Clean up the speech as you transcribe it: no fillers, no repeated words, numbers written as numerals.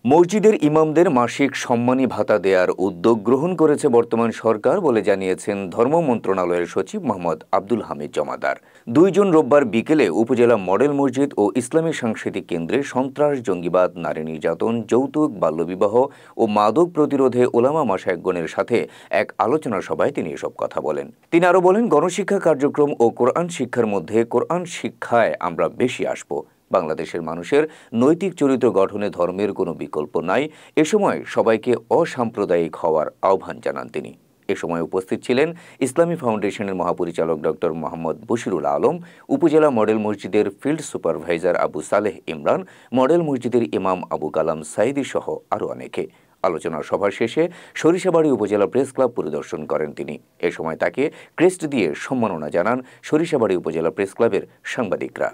মসজিদের ইমামদের মাসিক সম্মানী ভাতা দেওয়ার উদ্যোগ গ্রহণ করেছে বর্তমান সরকার বলে জানিয়েছেন ধর্ম মন্ত্রণালয়ের সচিব মোহাম্মদ আব্দুল হামিদ জমাদার। 2 জুন রোববার বিকেলে উপজেলা মডেল মসজিদ ও ইসলামী সাংস্কৃতিক কেন্দ্রে সন্ত্রাস, জঙ্গিবাদ, নারী নির্যাতন, যৌতুক, বাল্যবিবাহ ও মাদক প্রতিরোধে ওলামা মাশায়েখগণের সাথে এক আলোচনা সভায় তিনি এসব কথা বলেন। তিনি আরও বলেন, গণশিক্ষা কার্যক্রম ও কোরআন শিক্ষার মধ্যে কোরআন শিক্ষায় আমরা বেশি আসব। বাংলাদেশের মানুষের নৈতিক চরিত্র গঠনে ধর্মের কোনো বিকল্প নাই। এ সময় সবাইকে অসাম্প্রদায়িক হওয়ার আহ্বান জানান তিনি। এ সময় উপস্থিত ছিলেন ইসলামী ফাউন্ডেশনের মহাপরিচালক ডক্টর মোহাম্মদ বশিরুল আলম, উপজেলা মডেল মসজিদের field supervisor Abu Saleh Imran, model মসজিদের ইমাম আবু কালাম সাইদি সহ আরও অনেকে। আলোচনা সভা শেষে সরিষাবাড়ী উপজেলা প্রেস ক্লাব পরিদর্শন করেন তিনি। এ সময় তাকে ক্রেস্ট দিয়ে সম্মাননা জানান সরিষাবাড়ী উপজেলা প্রেস ক্লাবের সাংবাদিকরা।